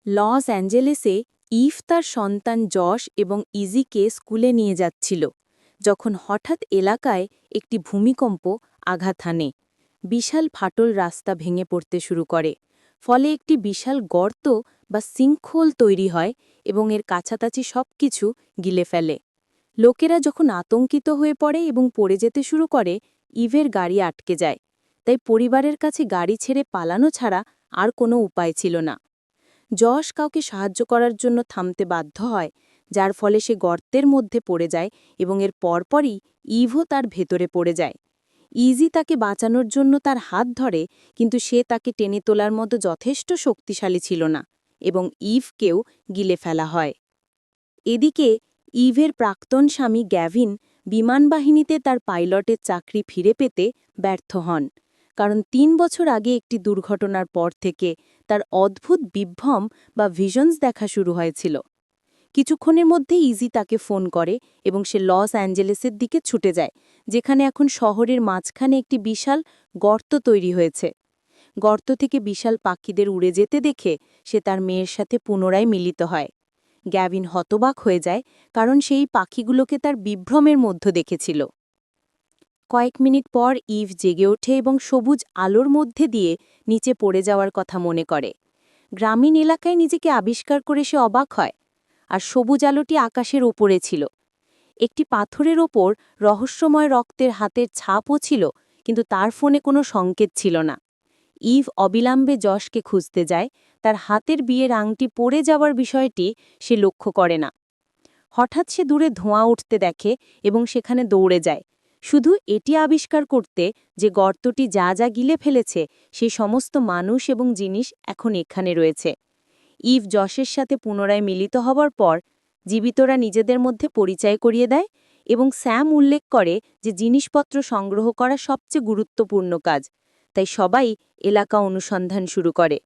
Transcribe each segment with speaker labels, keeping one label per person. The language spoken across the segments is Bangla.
Speaker 1: লস অ্যাঞ্জেলেসে ইভ তার সন্তান যশ এবং ইজিকে স্কুলে নিয়ে যাচ্ছিল যখন হঠাৎ এলাকায় একটি ভূমিকম্প আঘাত হানে বিশাল ফাটল রাস্তা ভেঙে পড়তে শুরু করে ফলে একটি বিশাল গর্ত বা সিঙ্কহোল তৈরি হয় এবং এর কাছাকাছি সবকিছু গিলে ফেলে লোকেরা যখন আতঙ্কিত হয়ে পড়ে এবং পড়ে যেতে শুরু করে ইভের গাড়ি আটকে যায় তাই পরিবারের কাছে গাড়ি ছেড়ে পালানো ছাড়া আর কোনো উপায় ছিল না যশ কাউকে সাহায্য করার জন্য থামতে বাধ্য হয় যার ফলে সে গর্তের মধ্যে পড়ে যায় এবং এর পরপরই ইভও তার ভেতরে পড়ে যায় ইজি তাকে বাঁচানোর জন্য তার হাত ধরে কিন্তু সে তাকে টেনে তোলার মতো যথেষ্ট শক্তিশালী ছিল না এবং ইভকেও গিলে ফেলা হয় এদিকে ইভের প্রাক্তন স্বামী গ্যাভিন বিমানবাহিনীতে তার পাইলটের চাকরি ফিরে পেতে ব্যর্থ হন কারণ ৩ বছর আগে একটি দুর্ঘটনার পর থেকে তার অদ্ভুত বিভ্রম বা ভিশনস দেখা শুরু হয়েছিল কিছুক্ষণের মধ্যে ইজি তাকে ফোন করে এবং সে লস অ্যাঞ্জেলেসের দিকে ছুটে যায় যেখানে এখন শহরের মাঝখানে একটি বিশাল গর্ত তৈরি হয়েছে গর্ত থেকে বিশাল পাখিদের উড়ে যেতে দেখে সে তার মেয়ের সাথে পুনরায় মিলিত হয় গ্যাভিন হতবাক হয়ে যায় কারণ সেই পাখিগুলোকে তার বিভ্রমের মধ্য দেখেছিল কয়েক মিনিট পর ইভ জেগে ওঠে এবং সবুজ আলোর মধ্যে দিয়ে নিচে পড়ে যাওয়ার কথা মনে করে গ্রামীণ এলাকায় নিজেকে আবিষ্কার করে সে অবাক হয় আর সবুজ আলোটি আকাশের ওপরে ছিল একটি পাথরের ওপর রহস্যময় রক্তের হাতের ছাপও ছিল কিন্তু তার ফোনে কোনো সংকেত ছিল না ইভ অবিলম্বে যশকে খুঁজতে যায় তার হাতের বিয়ের আংটি পড়ে যাওয়ার বিষয়টি সে লক্ষ্য করে না হঠাৎ সে দূরে ধোঁয়া উঠতে দেখে এবং সেখানে দৌড়ে যায় শুধু এটি আবিষ্কার করতে যে গর্তটি যা যা গিলে ফেলেছে সেই সমস্ত মানুষ এবং জিনিস এখন এখানে রয়েছে ইভ যশের সাথে পুনরায় মিলিত হবার পর জীবিতরা নিজেদের মধ্যে পরিচয় করিয়ে দেয় এবং স্যাম উল্লেখ করে যে জিনিসপত্র সংগ্রহ করা সবচেয়ে গুরুত্বপূর্ণ কাজ তাই সবাই এলাকা অনুসন্ধান শুরু করে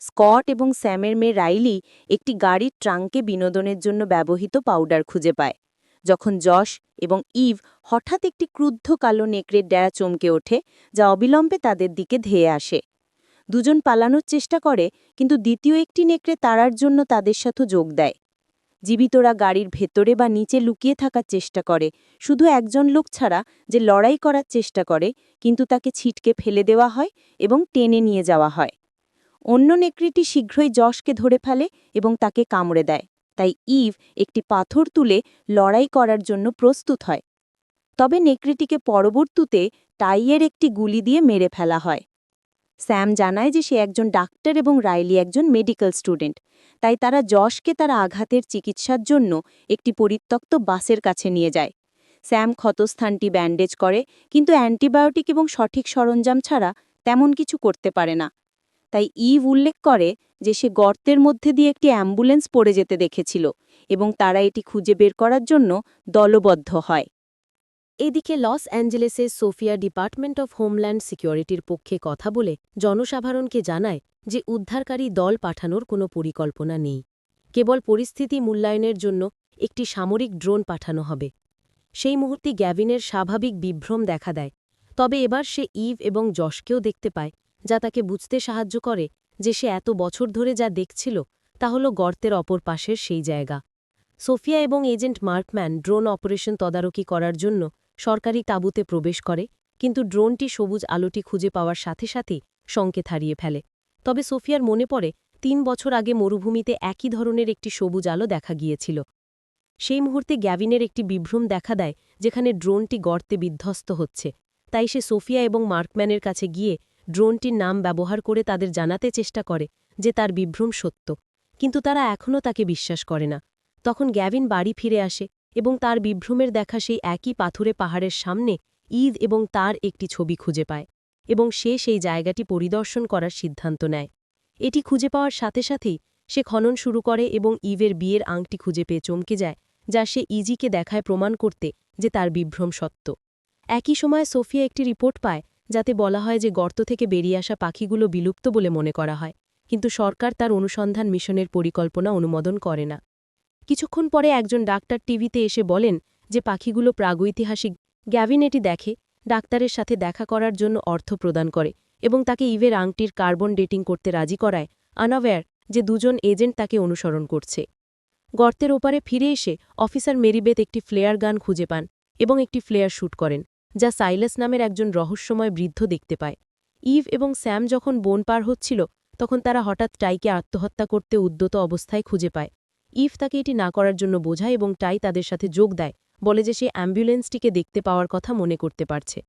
Speaker 1: স্কট এবং স্যামের মেয়ে রাইলি একটি গাড়ির ট্রাঙ্কে বিনোদনের জন্য ব্যবহৃত পাউডার খুঁজে পায় যখন যশ এবং ইভ হঠাৎ একটি ক্রুদ্ধ কালো নেকড়ের ডেরা চমকে ওঠে যা অবিলম্বে তাদের দিকে ধেয়ে আসে দুজন পালানোর চেষ্টা করে কিন্তু দ্বিতীয় একটি নেকড়ে তাড়ার জন্য তাদের সাথে যোগ দেয় জীবিতরা গাড়ির ভেতরে বা নিচে লুকিয়ে থাকার চেষ্টা করে শুধু একজন লোক ছাড়া যে লড়াই করার চেষ্টা করে কিন্তু তাকে ছিটকে ফেলে দেওয়া হয় এবং টেনে নিয়ে যাওয়া হয় অন্য নেকড়েটি শীঘ্রই যশকে ধরে ফেলে এবং তাকে কামড়ে দেয় তাই ইভ একটি পাথর তুলে লড়াই করার জন্য প্রস্তুত হয় তবে নেকড়েটিকে পরবর্তীতে টাইয়ের একটি গুলি দিয়ে মেরে ফেলা হয় স্যাম জানায় যে সে একজন ডাক্তার এবং রাইলি একজন মেডিকেল স্টুডেন্ট তাই তারা যশকে তার আঘাতের চিকিৎসার জন্য একটি পরিত্যক্ত বাসের কাছে নিয়ে যায় স্যাম ক্ষতস্থানটি ব্যান্ডেজ করে কিন্তু অ্যান্টিবায়োটিক এবং সঠিক সরঞ্জাম ছাড়া তেমন কিছু করতে পারে না তাই ইভ উল্লেখ করে যে সে গর্তের মধ্যে দিয়ে একটি অ্যাম্বুলেন্স পড়ে যেতে দেখেছিল এবং তারা এটি খুঁজে বের করার জন্য দলবদ্ধ হয়
Speaker 2: এদিকে লস অ্যাঞ্জেলেসে সোফিয়া ডিপার্টমেন্ট অফ হোমল্যান্ড সিকিউরিটির পক্ষে কথা বলে জনসাধারণকে জানায় যে উদ্ধারকারী দল পাঠানোর কোনো পরিকল্পনা নেই কেবল পরিস্থিতি মূল্যায়নের জন্য একটি সামরিক ড্রোন পাঠানো হবে সেই মুহূর্তে গ্যাভিনের স্বাভাবিক বিভ্রম দেখা দেয় তবে এবার সে ইভ এবং যশকেও দেখতে পায় যা তাকে বুঝতে সাহায্য করে যে সে এত বছর ধরে যা দেখছিল তা হল গর্তের অপর পাশের সেই জায়গা সোফিয়া এবং এজেন্ট মার্কম্যান ড্রোন অপারেশন তদারকি করার জন্য সরকারি তাঁবুতে প্রবেশ করে কিন্তু ড্রোনটি সবুজ আলোটি খুঁজে পাওয়ার সাথে সাথেই সংকেত হারিয়ে ফেলে তবে সোফিয়ার মনে পড়ে ৩ বছর আগে মরুভূমিতে একই ধরনের একটি সবুজ আলো দেখা গিয়েছিল সেই মুহূর্তে গ্যাভিনের একটি বিভ্রম দেখা দেয় যেখানে ড্রোনটি গর্তে বিধ্বস্ত হচ্ছে তাই সে সোফিয়া এবং মার্কম্যানের কাছে গিয়ে ড্রোনটির নাম ব্যবহার করে তাদের জানাতে চেষ্টা করে যে তার বিভ্রম সত্য কিন্তু তারা এখনও তাকে বিশ্বাস করে না তখন গ্যাভিন বাড়ি ফিরে আসে এবং তার বিভ্রমের দেখা সেই একই পাথুরে পাহাড়ের সামনে ঈদ এবং তার একটি ছবি খুঁজে পায় এবং সে সেই জায়গাটি পরিদর্শন করার সিদ্ধান্ত নেয় এটি খুঁজে পাওয়ার সাথে সাথেই সে খনন শুরু করে এবং ইভের বিয়ের আংটি খুঁজে পেয়ে চমকে যায় যা সে ইজিকে দেখায় প্রমাণ করতে যে তার বিভ্রম সত্য একই সময় সোফিয়া একটি রিপোর্ট পায় যাতে বলা হয় যে গর্ত থেকে বেরিয়ে আসা পাখিগুলো বিলুপ্ত বলে মনে করা হয় কিন্তু সরকার তার অনুসন্ধান মিশনের পরিকল্পনা অনুমোদন করে না কিছুক্ষণ পরে একজন ডাক্তার টিভিতে এসে বলেন যে পাখিগুলো প্রাগৈতিহাসিক গ্যাভিন এটি দেখে ডাক্তারের সাথে দেখা করার জন্য অর্থ প্রদান করে এবং তাকে ইভের আংটির কার্বন ডেটিং করতে রাজি করায় আনাওয়্যার যে দুজন এজেন্ট তাকে অনুসরণ করছে। গর্তের ওপারে ফিরে এসে অফিসার মেরিবেথ একটি ফ্লেয়ার গান খুঁজে পান এবং একটি ফ্লেয়ার শ্যুট করেন, যা সাইলাস নামের একজন রহস্যময় বৃদ্ধ দেখতে পায়। ইভ এবং স্যাম যখন বন পার হচ্ছিল তখন তারা হঠাৎ টাইকে আত্মহত্যা করতে উদ্যত অবস্থায় খুঁজে পায়। ইভ তাকে এটি না করার জন্য বোঝায় এবং টাই তাদের সাথে যোগ দেয়, বলে যে সে অ্যাম্বুলেন্সটিকে দেখতে পাওয়ার কথা মনে করতে পারছে।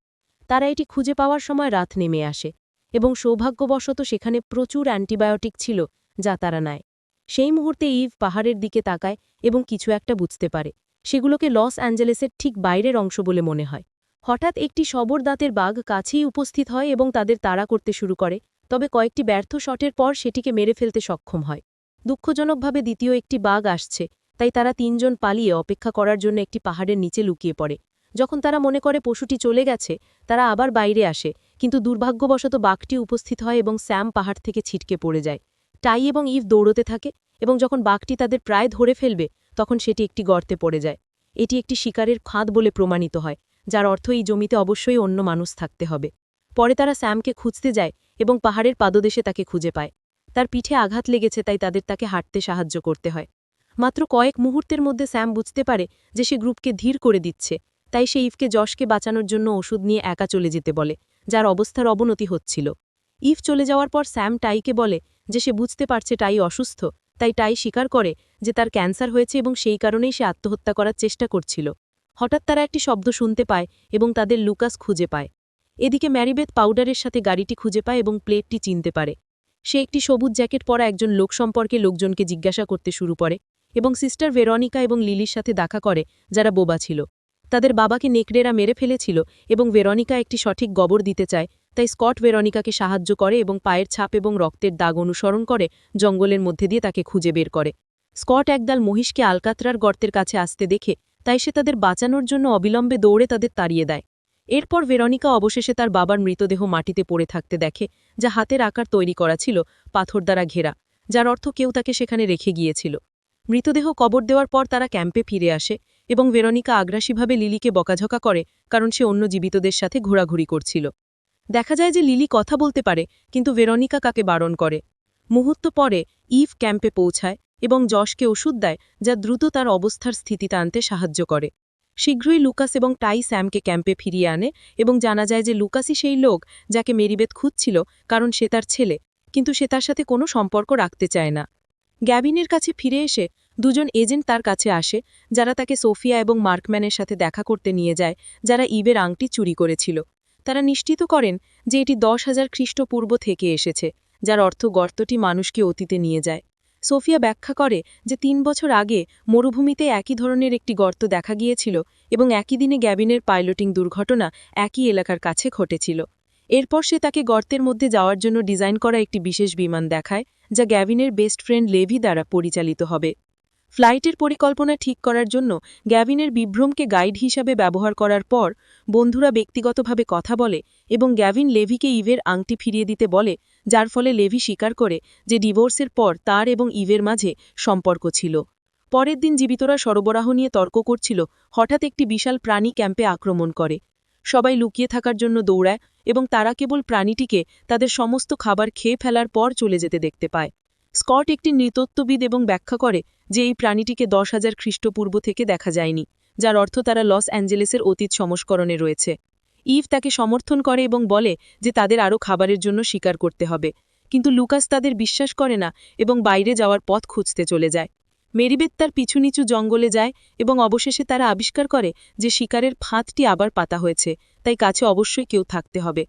Speaker 2: তারা এটি খুঁজে পাওয়ার সময় রাত নেমে আসে এবং সৌভাগ্যবশত সেখানে প্রচুর অ্যান্টিবায়োটিক ছিল যা তারা নেয়। সেই মুহূর্তে ইভ পাহাড়ের দিকে তাকায় এবং কিছু একটা বুঝতে পারে। সেগুলোকে লস অ্যাঞ্জেলেসের ঠিক বাইরের অংশ বলে মনে হয়। হঠাৎ একটি সবর দাঁতের বাঘ কাছেই উপস্থিত হয় এবং তাদের তাড়া করতে শুরু করে, তবে কয়েকটি ব্যর্থ শটের পর সেটিকে মেরে ফেলতে সক্ষম হয়। দুঃখজনকভাবে দ্বিতীয় একটি বাঘ আসছে, তাই তারা তিনজন পালিয়ে অপেক্ষা করার জন্য একটি পাহাড়ের নিচে লুকিয়ে পড়ে। যখন তারা মনে করে পশুটি চলে গেছে, তারা আবার বাইরে আসে, কিন্তু দুর্ভাগ্যবশত বাঘটি উপস্থিত হয় এবং স্যাম পাহাড় থেকে ছিটকে পড়ে যায়। টাই এবং ইভ দৌড়তে থাকে এবং যখন বাঘটি তাদের প্রায় ধরে ফেলবে তখন সেটি একটি গর্তে পড়ে যায়। এটি একটি শিকারের ফাঁদ বলে প্রমাণিত হয়, যার অর্থ এই জমিতে অবশ্যই অন্য মানুষ থাকতে হবে। পরে তারা স্যামকে খুঁজতে যায় এবং পাহাড়ের পাদদেশে তাকে খুঁজে পায়। তার পিঠে আঘাত লেগেছে, তাই তাদের তাকে হাঁটতে সাহায্য করতে হয়। মাত্র কয়েক মুহূর্তের মধ্যে স্যাম বুঝতে পারে যে সে গ্রুপকে ধীর করে দিচ্ছে, তাই সে ইভকে জশকে বাঁচানোর জন্য ওষুধ নিয়ে একা চলে যেতে বলে, যার অবস্থার অবনতি হচ্ছিল। ইভ চলে যাওয়ার পর স্যাম টাইকে বলে যে সে বুঝতে পারছে টাই অসুস্থ, তাই টাই স্বীকার করে যে তার ক্যান্সার হয়েছে এবং সেই কারণেই সে আত্মহত্যা করার চেষ্টা করছিল। হঠাৎ তারা একটি শব্দ শুনতে পায় এবং তাদের লুকাস খুঁজে পায়। এদিকে ম্যারিবেথ পাউডারের সাথে গাড়িটি খুঁজে পায় এবং প্লেটটি চিনতে পারে। সে একটি সবুজ জ্যাকেট পরা একজন লোক সম্পর্কে লোকজনকে জিজ্ঞাসা করতে শুরু করে এবং সিস্টার ভেরনিকা এবং লিলির সাথে দেখা করে, যারা বোবা ছিল। তাদের বাবাকে নেকড়েরা মেরে ফেলেছিল এবং ভেরনিকা একটি সঠিক গবর দিতে চায়, তাই স্কট ভেরনিকাকে সাহায্য করে এবং পায়ের ছাপ এবং রক্তের দাগ অনুসরণ করে জঙ্গলের মধ্যে দিয়ে তাকে খুঁজে বের করে। স্কট একদল মহিষকে আলকাতরার গর্তের কাছে আসতে দেখে, তাই সে তাদের বাঁচানোর জন্য অবিলম্বে দৌড়ে তাদের তাড়িয়ে দেয়। এরপর ভেরনিকা অবশেষে তার বাবার মৃতদেহ মাটিতে পড়ে থাকতে দেখে, যা হাতের আকার তৈরি করা ছিল, পাথর দ্বারা ঘেরা, যার অর্থ কেউ তাকে সেখানে রেখে গিয়েছিল। মৃতদেহ কবর দেওয়ার পর তারা ক্যাম্পে ফিরে আসে এবং ভেরনিকা আগ্রাসীভাবে লিলিকে বকাঝকা করে, কারণ সে অন্য জীবিতদের সাথে ঘোরাঘুরি করছিল। দেখা যায় যে লিলি কথা বলতে পারে, কিন্তু ভেরনিকা কাকে বারণ করে। মুহূর্ত পরে ইভ ক্যাম্পে পৌঁছায় এবং জশকে ওষুধ দেয়, যা দ্রুত তার অবস্থার স্থিতিতে আনতে সাহায্য করে। শীঘ্রই লুকাস এবং টাই স্যামকে ক্যাম্পে ফিরিয়ে আনে এবং জানা যায় যে লুকাসই সেই লোক যাকে মেরিবেথ খুঁজছিল, কারণ সে তার ছেলে, কিন্তু সে তার সাথে কোনো সম্পর্ক রাখতে চায় না। গ্যাভিনের কাছে ফিরে এসে দুজন এজেন্ট তার কাছে আসে, যারা তাকে সোফিয়া এবং মার্কম্যানের সাথে দেখা করতে নিয়ে যায়, যারা ইভের আংটি চুরি করেছিল। তারা নিশ্চিত করেন যে এটি 10,000 খ্রিস্টপূর্ব থেকে এসেছে, যার অর্থ গর্তটি মানুষকে অতীতে নিয়ে যায়। সোফিয়া ব্যাখ্যা করে যে 3 বছর আগে মরুভূমিতে একই ধরনের একটি গর্ত দেখা গিয়েছিল এবং একই দিনে গ্যাভিনের পাইলটিং দুর্ঘটনা একই এলাকার কাছে ঘটেছিল। এরপর সে তাকে গর্তের মধ্যে যাওয়ার জন্য ডিজাইন করা একটি বিশেষ বিমান দেখায়, যা গ্যাভিনের বেস্ট ফ্রেন্ড লেভি দ্বারা পরিচালিত হবে। ফ্লাইটের পরিকল্পনা ঠিক করার জন্য গ্যাভিনের বিভ্রমকে গাইড হিসাবে ব্যবহার করার পর বন্ধুরা ব্যক্তিগতভাবে কথা বলে এবং গ্যাভিন লেভিকে ইভের আংটি ফিরিয়ে দিতে বলে, যার ফলে লেভি স্বীকার করে যে ডিভোর্সের পর তার এবং ইভের মাঝে সম্পর্ক ছিল। পরের দিন জীবিতরা সরবরাহ নিয়ে তর্ক করছিল, হঠাৎ একটি বিশাল প্রাণী ক্যাম্পে আক্রমণ করে। সবাই লুকিয়ে থাকার জন্য দৌড়ায় এবং তারা কেবল প্রাণীটিকে তাদের সমস্ত খাবার খেয়ে ফেলার পর চলে যেতে দেখতে পায়। স্কট একটি নৃতত্ত্ববিদ এবং ব্যাখ্যা করে যে এই প্রাণীটিকে 10,000 খ্রিস্টপূর্ব থেকে দেখা যায়নি, যার অর্থ তারা লস অ্যাঞ্জেলেসের অতীত সংস্করণে রয়েছে। ইভ তাকে সমর্থন করে এবং বলে যে তাদের আরও খাবারের জন্য শিকার করতে হবে, কিন্তু লুকাস তাদের বিশ্বাস করে না এবং বাইরে যাওয়ার পথ খুঁজতে চলে যায়। মেরিবেথ তার পিছু নিচু জঙ্গলে যায় এবং অবশেষে তারা আবিষ্কার করে যে শিকারের ফাঁদটি আবার পাতা হয়েছে, তাই কাছে অবশ্যই কেউ থাকতে হবে।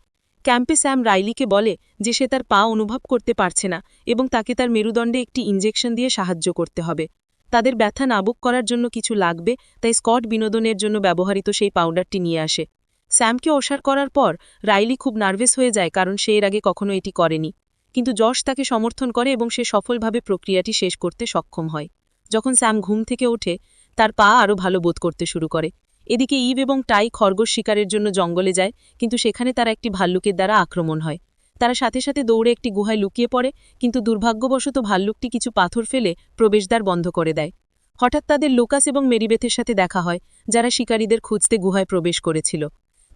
Speaker 2: ক্যাম্পে স্যাম রাইলিকে বলে যে সে তার পা অনুভব করতে পারছে না এবং তাকে তার মেরুদণ্ডে একটি ইনজেকশন দিয়ে সাহায্য করতে হবে। তাদের ব্যথা নাবুক করার জন্য কিছু লাগবে, তাই স্কট বিনোদনের জন্য ব্যবহৃত সেই পাউডারটি নিয়ে আসে। স্যামকে অসার করার পর রাইলি খুব নার্ভাস হয়ে যায়, কারণ সে এর আগে কখনো এটি করেনি, কিন্তু যশ তাকে সমর্থন করে এবং সে সফলভাবে প্রক্রিয়াটি শেষ করতে সক্ষম হয়। যখন স্যাম ঘুম থেকে ওঠে, তার পা আরও ভালো বোধ করতে শুরু করে। এদিকে ইভ এবং টাই খরগোশ শিকারের জন্য জঙ্গলে যায়, কিন্তু সেখানে তারা একটি ভাল্লুকের দ্বারা আক্রমণ হয়। তারা সাথে সাথে দৌড়ে একটি গুহায় লুকিয়ে পড়ে, কিন্তু দুর্ভাগ্যবশত ভাল্লুকটি কিছু পাথর ফেলে প্রবেশদ্বার বন্ধ করে দেয়। হঠাৎ তাদের লুকাস এবং মেরিবেথের সাথে দেখা হয়, যারা শিকারীদের খুঁজতে গুহায় প্রবেশ করেছিল।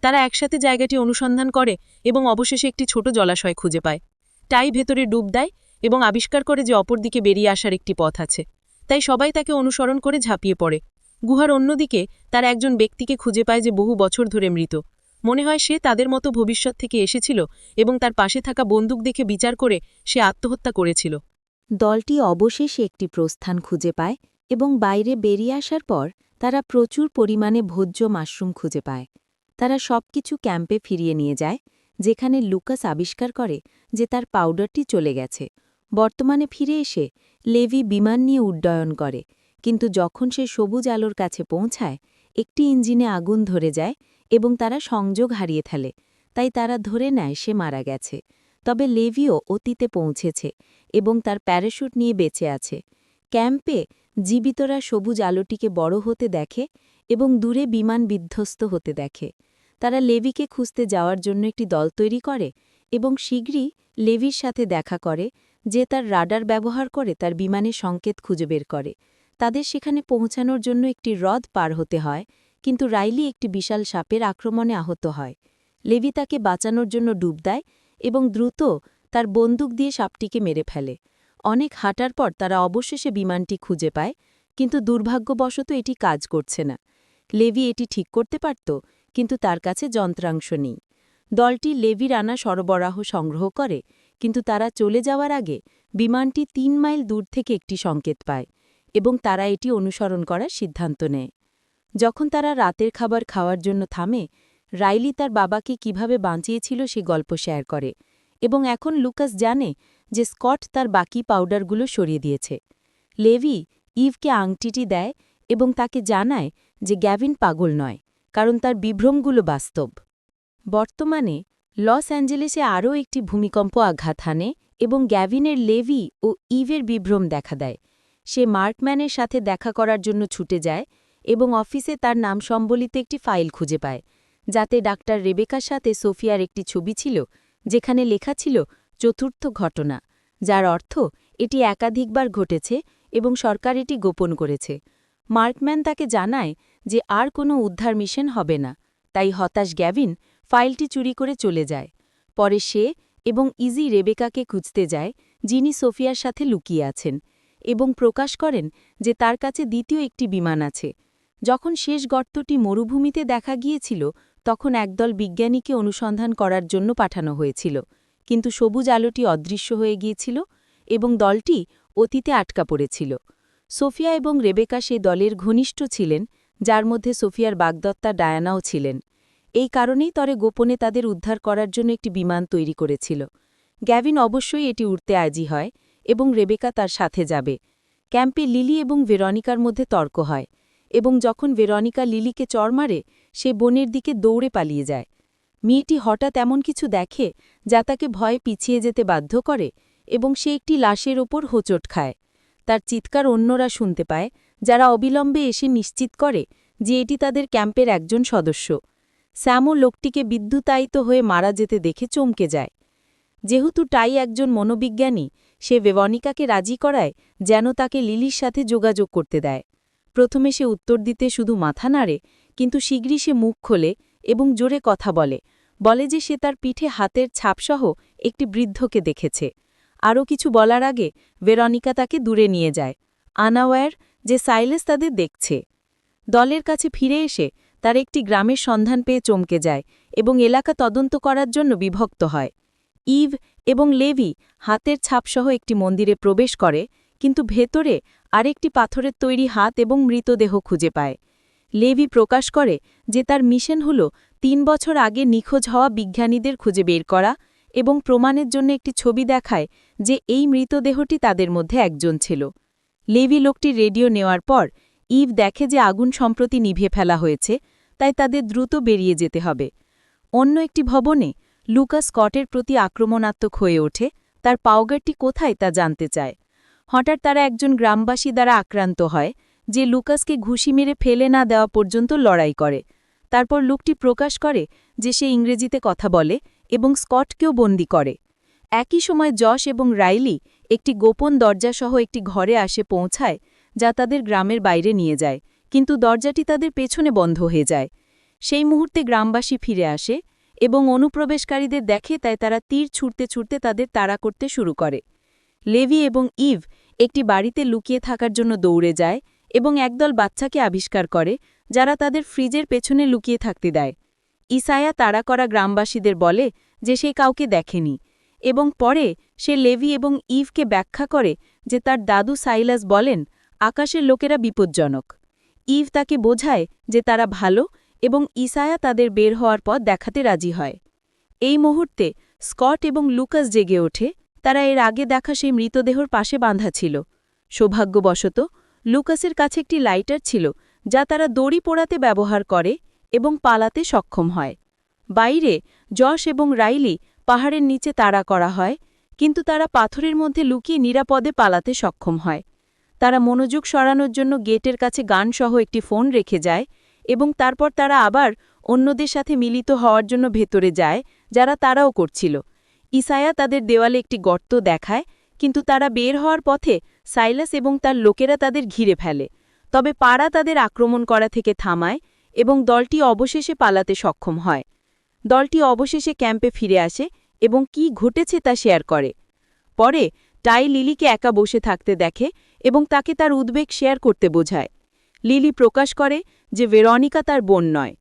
Speaker 2: তারা একসাথে জায়গাটি অনুসন্ধান করে এবং অবশেষে একটি ছোট জলাশয় খুঁজে পায়। টাই ভেতরে ডুব দেয়
Speaker 3: এবং আবিষ্কার করে যে অপরদিকে বেরিয়ে আসার একটি পথ আছে। তাই সবাই তাকে অনুসরণ করে ঝাঁপিয়ে পড়ে। গুহার অন্যদিকে তারা একজন ব্যক্তিকে খুঁজে পায় যে বহু বছর ধরে মৃত। মনে হয় সে তাদের মতো ভবিষ্যৎ থেকে এসেছিল এবং তার পাশে থাকা বন্দুক দেখে বিচার করে সে আত্মহত্যা করেছিল।
Speaker 1: দলটি অবশেষে একটি প্রস্থান খুঁজে পায় এবং বাইরে বেরিয়ে আসার পর তারা প্রচুর পরিমাণে ভোজ্য মাশরুম খুঁজে পায়। তারা সবকিছু ক্যাম্পে ফিরিয়ে নিয়ে যায়, যেখানে লুকাস আবিষ্কার করে যে তার পাউডারটি চলে গেছে। বর্তমানে ফিরে এসে লেভি বিমান নিয়ে উড্ডয়ন করে, কিন্তু যখন সে সবুজ আলোর কাছে পৌঁছায়, একটি ইঞ্জিনে আগুন ধরে যায় এবং তারা সংযোগ হারিয়ে ফেলে। তাই তারা ধরে নেয় সে মারা গেছে। তবে লেভিও অতীতে পৌঁছেছে এবং তার প্যারাশুট নিয়ে বেঁচে আছে। ক্যাম্পে জীবিতরা সবুজ আলোটিকে বড় হতে দেখে এবং দূরে বিমান বিধ্বস্ত হতে দেখে। তারা লেভিকে খুঁজতে যাওয়ার জন্য একটি দল তৈরি করে এবং শীঘ্রই লেভির সাথে দেখা করে, যে তার রাডার ব্যবহার করে তার বিমানের সংকেত খুঁজে বের করে। তাদের সেখানে পৌঁছানোর জন্য একটি হ্রদ পার হতে হয়, কিন্তু রাইলি একটি বিশাল সাপের আক্রমণে আহত হয়। লেভি তাকে বাঁচানোর জন্য ডুব দেয় এবং দ্রুত তার বন্দুক দিয়ে সাপটিকে মেরে ফেলে। অনেক হাঁটার পর তারা অবশেষে বিমানটি খুঁজে পায়, কিন্তু দুর্ভাগ্যবশত এটি কাজ করছে না। লেভি এটি ঠিক করতে পারত, কিন্তু তার কাছে যন্ত্রাংশ নেই। দলটি লেভির আনা সরবরাহ সংগ্রহ করে, কিন্তু তারা চলে যাওয়ার আগে বিমানটি ৩ মাইল দূর থেকে একটি সংকেত পায় এবং তারা এটি অনুসরণ করার সিদ্ধান্ত নেয়। যখন তারা রাতের খাবার খাওয়ার জন্য থামে, রাইলি তার বাবাকে কিভাবে বাঁচিয়েছিল সে গল্প শেয়ার করে এবং এখন লুকাস জানে যে স্কট তার বাকি পাউডারগুলো সরিয়ে দিয়েছে। লেভি ইভকে আংটিটি দেয় এবং তাকে জানায় যে গ্যাভিন পাগল নয়, কারণ তার বিভ্রমগুলো বাস্তব। বর্তমানে লস অ্যাঞ্জেলেসে আরও একটি ভূমিকম্প আঘাত হানে এবং গ্যাভিনের লেভি ও ইভের বিভ্রম দেখা দেয়। সে মার্কম্যানের সাথে দেখা করার জন্য ছুটে যায় এবং অফিসে তার নাম সম্বলিত একটি ফাইল খুঁজে পায়, যাতে ডাক্তার রেবেকার সাথে সোফিয়ার একটি ছবি ছিল, যেখানে লেখা ছিল চতুর্থ ঘটনা, যার অর্থ এটি একাধিকবার ঘটেছে এবং সরকার এটি গোপন করেছে। মার্কম্যান তাকে জানায় যে আর কোনো উদ্ধার মিশন হবে না, তাই হতাশ গ্যাভিন ফাইলটি চুরি করে চলে যায়। পরে সে এবং ইজি রেবেকাকে খুঁজতে যায়, যিনি সোফিয়ার সাথে লুকিয়ে আছেন, এবং প্রকাশ করেন যে তার কাছে দ্বিতীয় একটি বিমান আছে। যখন শেষ গর্তটি মরুভূমিতে দেখা গিয়েছিল, তখন একদল বিজ্ঞানীকে অনুসন্ধান করার জন্য পাঠানো হয়েছিল, কিন্তু সবুজ আলোটি অদৃশ্য হয়ে গিয়েছিল এবং দলটি অতীতে আটকা পড়েছিল। সোফিয়া এবং রেবেকা সেই দলের ঘনিষ্ঠ ছিলেন, যার মধ্যে সোফিয়ার বাগদত্তা ডায়ানাও ছিলেন। এই কারণেই তরে গোপনে তাদের উদ্ধার করার জন্য একটি বিমান তৈরি করেছিল। গ্যাভিন অবশ্যই এটি উড়তে আজী হয় এবং রেবেকা তার সাথে যাবে। ক্যাম্পে লিলি এবং ভেরনিকার মধ্যে তর্ক হয় এবং যখন ভেরনিকা লিলিকে চড় মারে, সে বনের দিকে দৌড়ে পালিয়ে যায়। মেয়েটি হঠাৎ এমন কিছু দেখে যা তাকে ভয়ে পিছিয়ে যেতে বাধ্য করে এবং সে একটি লাশের ওপর হোঁচট খায়। তার চিৎকার অন্যরা শুনতে পায়, যারা অবিলম্বে এসে নিশ্চিত করে যে এটি তাদের ক্যাম্পের একজন সদস্য। স্যামও লোকটিকে বিদ্যুতায়িত হয়ে মারা যেতে দেখে চমকে যায়। যেহেতু টাই একজন মনোবিজ্ঞানী, সে ভেরনিকাকে রাজি করায় যেন তাকে লিলির সাথে যোগাযোগ করতে দেয়। প্রথমে সে উত্তর দিতে শুধু মাথা নাড়ে, কিন্তু শীঘ্রই সে মুখ খোলে এবং জোরে কথা বলে যে সে তার পিঠে হাতের ছাপসহ একটি বৃদ্ধকে দেখেছে। আরও কিছু বলার আগে ভেরনিকা তাকে দূরে নিয়ে যায়, আনঅ্যাওয়্যার যে সাইলেস তাদের দেখছে। দলের কাছে ফিরে এসে তার একটি গ্রামের সন্ধান পেয়ে চমকে যায় এবং এলাকা তদন্ত করার জন্য বিভক্ত হয়। ইভ এবং লেভি হাতের ছাপসহ একটি মন্দিরে প্রবেশ করে, কিন্তু ভেতরে আরেকটি পাথরের তৈরি হাত এবং মৃতদেহ খুঁজে পায়। লেভি প্রকাশ করে যে তার মিশন হল ৩ বছর আগে নিখোঁজ হওয়া বিজ্ঞানীদের খুঁজে বের করা এবং প্রমাণের জন্য একটি ছবি দেখায় যে এই মৃতদেহটি তাদের মধ্যে একজন ছিল। লেভি লোকটির রেডিও নেওয়ার পর ইভ দেখে যে আগুন সম্প্রতি নিভিয়ে ফেলা হয়েছে, তাই তাদের দ্রুত বেরিয়ে যেতে হবে। অন্য একটি ভবনে লুকাস স্কটের প্রতি আক্রমণাত্মক হয়ে ওঠে, তার পাউডারটি কোথায় তা জানতে চায়। হঠাৎ তারা একজন গ্রামবাসী দ্বারা আক্রান্ত হয়, যে লুকাসকে ঘুষি মেরে ফেলে না দেওয়া পর্যন্ত লড়াই করে। তারপর লোকটি প্রকাশ করে যে সে ইংরেজিতে কথা বলে এবং স্কটকেও বন্দী করে। একই সময় যশ এবং রাইলি একটি গোপন দরজাসহ একটি ঘরে আসে পৌঁছায়, যা তাদের গ্রামের বাইরে নিয়ে যায়, কিন্তু দরজাটি তাদের পেছনে বন্ধ হয়ে যায়। সেই মুহূর্তে গ্রামবাসী ফিরে আসে এবং অনুপ্রবেশকারীদের দেখে, তাই তারা তীর ছুঁড়তে ছুঁড়তে তাদের তাড়া করতে শুরু করে। লেভি এবং ইভ একটি বাড়িতে লুকিয়ে থাকার জন্য দৌড়ে যায় এবং একদল বাচ্চাকে আবিষ্কার করে যারা তাদের ফ্রিজের পেছনে লুকিয়ে থাকতে দেয়। ইসায়া তাড়া করা গ্রামবাসীদের বলে যে সে কাউকে দেখেনি এবং পরে সে লেভি এবং ইভকে ব্যাখ্যা করে যে তার দাদু সাইলাস বলেন আকাশের লোকেরা বিপজ্জনক। ইভ তাকে বোঝায় যে তারা ভালো এবং ইসায়া তাদের বের হওয়ার পথ দেখাতে রাজি হয়। এই মুহূর্তে স্কট এবং লুকাস জেগে ওঠে, তারা এর আগে দেখা সেই মৃতদেহর পাশে বাঁধা ছিল। সৌভাগ্যবশত লুকাসের কাছে একটি লাইটার ছিল যা তারা দড়ি পোড়াতে ব্যবহার করে এবং পালাতে সক্ষম হয়। বাইরে যশ এবং রাইলি পাহাড়ের নিচে তাড়া করা হয়, কিন্তু তারা পাথরের মধ্যে লুকিয়ে নিরাপদে পালাতে সক্ষম হয়। তারা মনোযোগ সরানোর জন্য গেটের কাছে গানসহ একটি ফোন রেখে যায় এবং তারপর তারা আবার অন্যদের সাথে মিলিত হওয়ার জন্য ভেতরে যায় যারা তারাও করছিল। ইসায়া তাদের দেওয়ালে একটি গর্ত দেখায়, কিন্তু তারা বের হওয়ার পথে সাইলাস এবং তার লোকেরা তাদের ঘিরে ফেলে। তবে পাড়া তাদের আক্রমণ করা থেকে থামায় এবং দলটি অবশেষে পালাতে সক্ষম হয়। দলটি অবশেষে ক্যাম্পে ফিরে আসে এবং কী ঘটেছে তা শেয়ার করে। পরে টাই লিলিকে একা বসে থাকতে দেখে এবং তাকে তার উদ্বেগ শেয়ার করতে বোঝায়। লিলি প্রকাশ করে যে ভেরনিকা তার বোন নয়।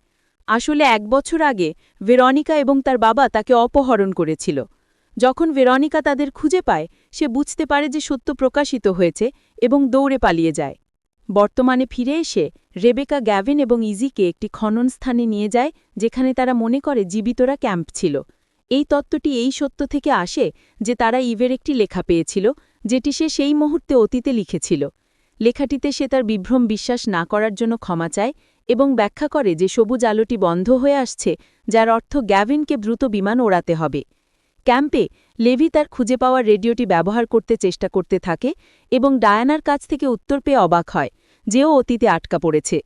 Speaker 1: আসলে 1 বছর আগে ভেরনিকা এবং তার বাবা তাকে অপহরণ করেছিল। যখন ভেরনিকা তাদের খুঁজে পায়, সে বুঝতে পারে যে সত্য প্রকাশিত হয়েছে এবং দৌড়ে পালিয়ে যায়। বর্তমানে ফিরে এসে রেবেকা গ্যাভিন এবং ইজিকে একটি খনন স্থানে নিয়ে যায় যেখানে তারা মনে করে জীবিতরা ক্যাম্প ছিল। এই তত্ত্বটি এই সত্য থেকে আসে যে তারা ইভের একটি লেখা পেয়েছিল যেটি সে সেই মুহূর্তে অতীতে লিখেছিল। লেখাটিতে সে তার বিভ্রম বিশ্বাস না করার জন্য ক্ষমা চায় এবং ব্যাখ্যা করে যে সবুজ আলোটি বন্ধ হয়ে আসছে, যার অর্থ গ্যাভিনকে দ্রুত বিমান ওড়াতে হবে। ক্যাম্পে লেভি তার খুঁজে পাওয়া রেডিওটি ব্যবহার করতে চেষ্টা করতে থাকে এবং ডায়ানার কাছ থেকে উত্তর পেয়ে অবাক হয় যেও অতীতে আটকা পড়েছে।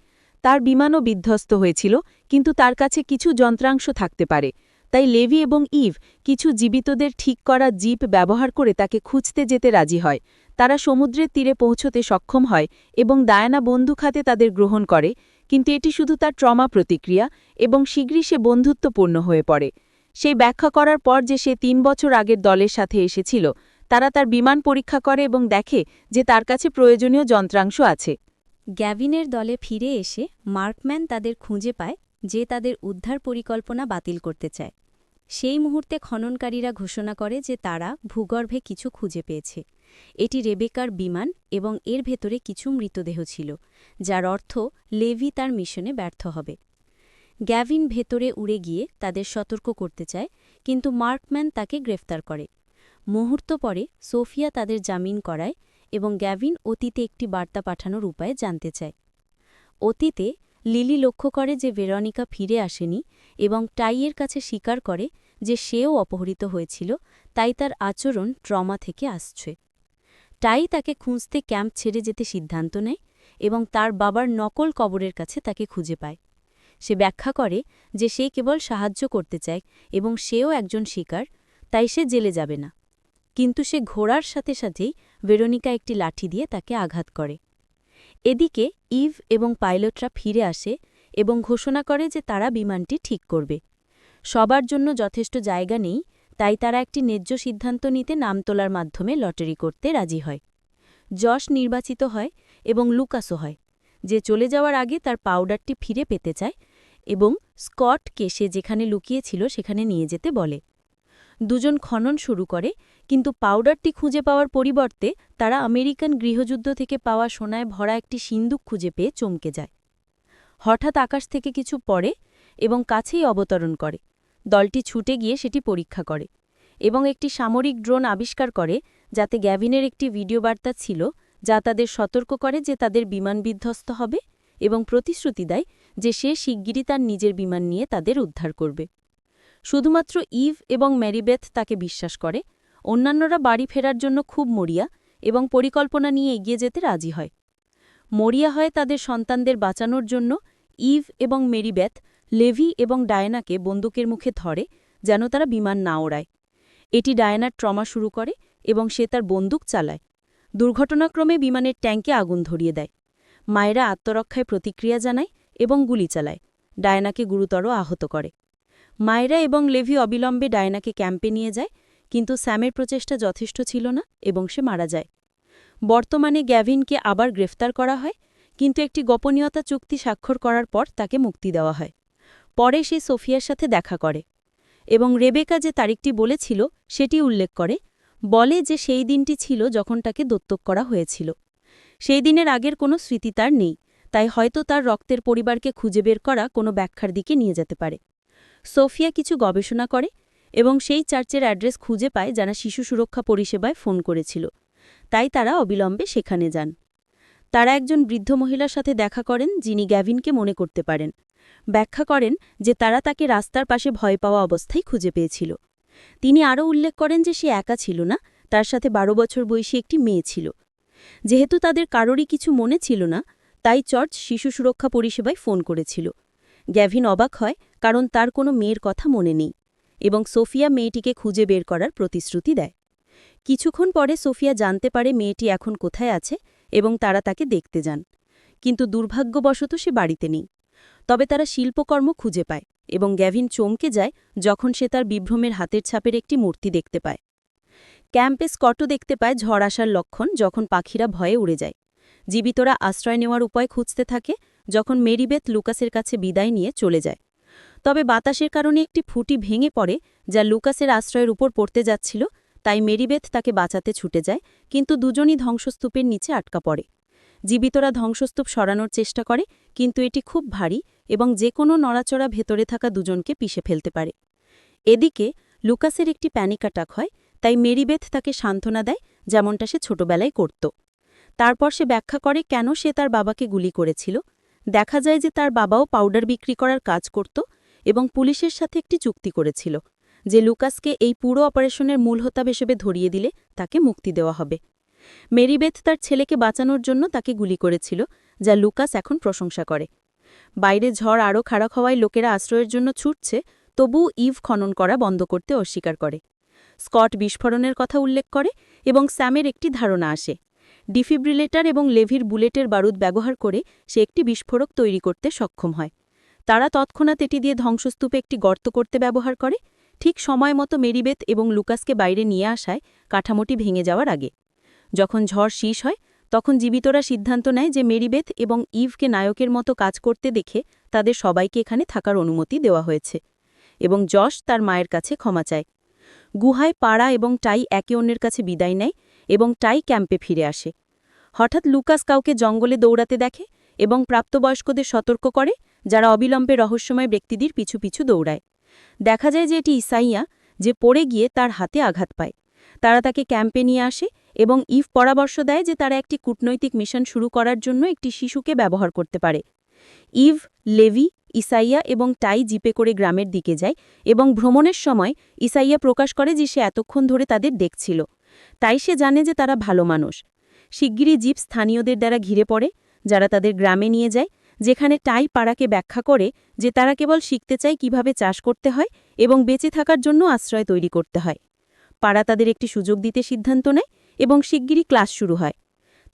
Speaker 1: তার বিমানও বিধ্বস্ত হয়েছিল, কিন্তু তার কাছে কিছু যন্ত্রাংশ থাকতে পারে। তাই লেভি এবং ইভ কিছু জীবিতদের ঠিক করা জিপ ব্যবহার করে তাকে খুঁজতে যেতে রাজি হয়। তারা সমুদ্রের তীরে পৌঁছতে সক্ষম হয় এবং ডায়ানা বন্দুক হাতে তাদের গ্রহণ করে, কিন্তু এটি শুধু তার ট্রমা প্রতিক্রিয়া এবং শীঘ্রই সে বন্ধুত্বপূর্ণ হয়ে পড়ে। সেই ব্যাখ্যা করার পর যে সে 3 বছর আগের দলের সাথে এসেছিল, তারা তার বিমান পরীক্ষা করে এবং দেখে যে তার কাছে প্রয়োজনীয় যন্ত্রাংশ আছে।
Speaker 4: গ্যাভিনের দলে ফিরে এসে মার্কম্যান তাদের খুঁজে পায় যে তাদের উদ্ধার পরিকল্পনা বাতিল করতে চায়। সেই মুহূর্তে খননকারীরা ঘোষণা করে যে তারা ভূগর্ভে কিছু খুঁজে পেয়েছে। এটি রেবেকার বিমান এবং এর ভেতরে কিছু মৃতদেহ ছিল, যার অর্থ লেভি তার মিশনে ব্যর্থ হবে। গ্যাভিন ভেতরে উড়ে গিয়ে তাদের সতর্ক করতে চায়, কিন্তু মার্কম্যান তাকে গ্রেফতার করে। মুহূর্ত পরে সোফিয়া তাদের জামিন করায় এবং গ্যাভিন অতীতে একটি বার্তা পাঠানোর উপায় জানতে চায়। অতীতে লিলি লক্ষ্য করে যে ভেরনিকা ফিরে আসেনি এবং টাইয়ের কাছে স্বীকার করে যে সেও অপহৃত হয়েছিল, তাই তার আচরণ ট্রমা থেকে আসছে। টাই তাকে খুঁজতে ক্যাম্প ছেড়ে যেতে সিদ্ধান্ত নেয় এবং তার বাবার নকল কবরের কাছে তাকে খুঁজে পায়। সে ব্যাখ্যা করে যে সে কেবল সাহায্য করতে চায় এবং সেও একজন শিকার, তাই সে জেলে যাবে না। কিন্তু সে ঘোড়ার সাথে সাথেই ভেরোনিকা একটি লাঠি দিয়ে তাকে আঘাত করে। এদিকে ইভ এবং পাইলটরা ফিরে আসে এবং ঘোষণা করে যে তারা বিমানটি ঠিক করবে। সবার জন্য যথেষ্ট জায়গা নেই, তাই তারা একটি ন্যায্য সিদ্ধান্ত নিতে নাম তোলার মাধ্যমে লটারি করতে রাজি হয়। যশ নির্বাচিত হয় এবং লুকাসও হয়, যে চলে যাওয়ার আগে তার পাউডারটি ফিরে পেতে চায় এবং স্কটকে সে যেখানে লুকিয়েছিল সেখানে নিয়ে যেতে বলে। দুজন খনন শুরু করে, কিন্তু পাউডারটি খুঁজে পাওয়ার পরিবর্তে তারা আমেরিকান গৃহযুদ্ধ থেকে পাওয়া সোনায় ভরা একটি সিন্দুক খুঁজে পেয়ে চমকে যায়। হঠাৎ আকাশ থেকে কিছু পড়ে এবং কাছেই অবতরণ করে। দলটি ছুটে গিয়ে সেটি পরীক্ষা করে এবং একটি সামরিক ড্রোন আবিষ্কার করে যাতে গ্যাভিনের একটি ভিডিও বার্তা ছিল, যা তাদের সতর্ক করে যে তাদের বিমান বিধ্বস্ত হবে এবং প্রতিশ্রুতি দেয় যে সে শিগগিরই তার নিজের বিমান নিয়ে তাদের উদ্ধার করবে। শুধুমাত্র ইভ এবং ম্যারিবেথ তাকে বিশ্বাস করে। অন্যান্যরা বাড়ি ফেরার জন্য খুব মরিয়া এবং পরিকল্পনা নিয়ে এগিয়ে যেতে রাজি হয়। মরিয়া হয় তাদের সন্তানদের বাঁচানোর জন্য। ইভ এবং ম্যারিবেথ লেভি এবং ডায়ানাকে বন্দুকের মুখে ধরে যেন তারা বিমান না ওড়ায়। এটি ডায়ানার ট্রমা শুরু করে এবং সে তার বন্দুক চালায়। দুর্ঘটনাক্রমে বিমানের ট্যাঙ্কে আগুন ধরিয়ে দেয়। মায়েরা আত্মরক্ষায় প্রতিক্রিয়া জানায় এবং গুলি চালায়, ডায়ানাকে গুরুতর আহত করে। মায়েরা এবং লেভি অবিলম্বে ডায়ানাকে ক্যাম্পে নিয়ে যায়,
Speaker 1: কিন্তু স্যামের প্রচেষ্টা যথেষ্ট ছিল না এবং সে মারা যায়। বর্তমানে গ্যাভিনকে আবার গ্রেফতার করা হয়, কিন্তু একটি গোপনীয়তা চুক্তি স্বাক্ষর করার পর তাকে মুক্তি দেওয়া হয়। পরে সে সোফিয়ার সাথে দেখা করে এবং রেবেকা যে তারিখটি বলেছিল সেটি উল্লেখ করে, বলে যে সেই দিনটি ছিল যখন তাকে দত্তক করা হয়েছিল। সেই দিনের আগের কোনো স্মৃতি তার নেই, তাই হয়তো তার রক্তের পরিবারকে খুঁজে বের করা কোনো ব্যাখ্যার দিকে নিয়ে যেতে পারে। সোফিয়া কিছু গবেষণা করে এবং সেই চার্চের অ্যাড্রেস খুঁজে পায় যারা শিশু সুরক্ষা পরিষেবায় ফোন করেছিল, তাই তারা অবিলম্বে সেখানে যান। তারা একজন বৃদ্ধ মহিলার সাথে দেখা করেন যিনি গ্যাভিনকে মনে করতে পারেন। ব্যাখ্যা করেন যে তারা তাকে রাস্তার পাশে ভয় পাওয়া অবস্থায় খুঁজে পেয়েছিল। তিনি আরও উল্লেখ করেন যে সে একা ছিল না, তার সাথে 12 বছর বয়সী একটি মেয়ে ছিল। যেহেতু তাদের কারোরই কিছু মনে ছিল না, তাই চার্চ শিশু সুরক্ষা পরিষেবায় ফোন করেছিল। গ্যাভিন অবাক হয় কারণ তার কোনো মেয়ের কথা মনে নেই এবং সোফিয়া মেয়েটিকে খুঁজে বের করার প্রতিশ্রুতি দেয়। কিছুক্ষণ পরে সোফিয়া জানতে পারে মেয়েটি এখন কোথায় আছে এবং তারা তাকে দেখতে যান, কিন্তু দুর্ভাগ্যবশত সে বাড়িতে নেই। তবে তারা শিল্পকর্ম খুঁজে পায় এবং গ্যাভিন চমকে যায় যখন সে তার বিভ্রমের হাতের ছাপের একটি মূর্তি দেখতে পায়। ক্যাম্পে স্কটও দেখতে পায় ঝড় আসার লক্ষণ যখন পাখিরা ভয়ে উড়ে যায়। জীবিতরা আশ্রয় নেওয়ার উপায় খুঁজতে থাকে যখন মেরিবেথ লুকাসের কাছে বিদায় নিয়ে চলে যায়। তবে বাতাসের কারণে একটি ফুটি ভেঙে পড়ে যা লুকাসের আশ্রয়ের উপর পড়তে যাচ্ছিল, তাই মেরিবেথ তাকে বাঁচাতে ছুটে যায়, কিন্তু দুজনই ধ্বংসস্তূপের নিচে আটকা পড়ে। জীবিতরা ধ্বংসস্তূপ সরানোর চেষ্টা করে, কিন্তু এটি খুব ভারী এবং যে কোনো নড়াচড়া ভেতরে থাকা দুজনকে পিষে ফেলতে পারে। এদিকে লুকাসের একটি প্যানিক অ্যাটাক হয়, তাই মেরিবেথ তাকে সান্ত্বনা দেয় যেমনটা সে ছোটবেলায় করত। তারপর সে ব্যাখ্যা করে কেন সে তার বাবাকে গুলি করেছিল। দেখা যায় যে তার বাবাও পাউডার বিক্রি করার কাজ করত এবং পুলিশের সাথে একটি চুক্তি করেছিল যে লুকাসকে এই পুরো অপারেশনের মূল হোতা হিসেবে ধরিয়ে দিলে তাকে মুক্তি দেওয়া হবে। মেরিবেথ তার ছেলেকে বাঁচানোর জন্য তাকে গুলি করেছিল, যা লুকাস এখন প্রশংসা করে। বাইরে ঝড় আরও খারাপ হওয়ায় লোকেরা আশ্রয়ের জন্য ছুটছে, তবুও ইভ খনন করা বন্ধ করতে অস্বীকার করে। স্কট বিস্ফোরণের কথা উল্লেখ করে এবং স্যামের একটি ধারণা আসে। ডিফিব্রিলেটর এবং লেভির বুলেটের বারুদ ব্যবহার করে সে একটি বিস্ফোরক তৈরি করতে সক্ষম হয়। তারা তৎক্ষণাৎ এটি দিয়ে ধ্বংসস্তূপে একটি গর্ত করতে ব্যবহার করে, ঠিক সময় মতো মেরিবেথ এবং লুকাসকে বাইরে নিয়ে আসায় কাঠামোটি ভেঙে যাওয়ার আগে। যখন ঝড় শেষ হয় তখন জীবিতরা সিদ্ধান্ত নেয় যে মেরিবেথ এবং ইভকে নায়কের মতো কাজ করতে দেখে তাদের সবাইকে এখানে থাকার অনুমতি দেওয়া হয়েছে এবং যশ তার মায়ের কাছে ক্ষমা চায়। গুহায় পাড়া এবং টাই একে অন্যের কাছে বিদায় নেয় এবং টাই ক্যাম্পে ফিরে আসে। হঠাৎ লুকাস কাউকে জঙ্গলে দৌড়াতে দেখে এবং প্রাপ্তবয়স্কদের সতর্ক করে, যারা অবিলম্বে রহস্যময় ব্যক্তিদের পিছু পিছু দৌড়ায়। দেখা যায় যে এটি ইসাইয়া, যে পড়ে গিয়ে তার হাতে আঘাত পায়। তারা তাকে ক্যাম্পে নিয়ে আসে এবং ইভ পরামর্শ দেয় যে তারা একটি কূটনৈতিক মিশন শুরু করার জন্য একটি শিশুকে ব্যবহার করতে পারে। ইভ, লেভি, ইসাইয়া এবং টাই জিপে করে গ্রামের দিকে যায় এবং ভ্রমণের সময় ইসাইয়া প্রকাশ করে যে সে এতক্ষণ ধরে তাদের দেখছিল, তাই সে জানে যে তারা ভালো মানুষ। শিগগিরই জিপ স্থানীয়দের দ্বারা ঘিরে পড়ে, যারা তাদের গ্রামে নিয়ে যায়, যেখানে টাই পাড়াকে ব্যাখ্যা করে যে তারা কেবল শিখতে চায় কিভাবে চাষ করতে হয় এবং বেঁচে থাকার জন্য আশ্রয় তৈরি করতে হয়। পাড়া তাদের একটি সুযোগ দিতে সিদ্ধান্ত নেয় এবং শিগগিরই ক্লাস শুরু হয়।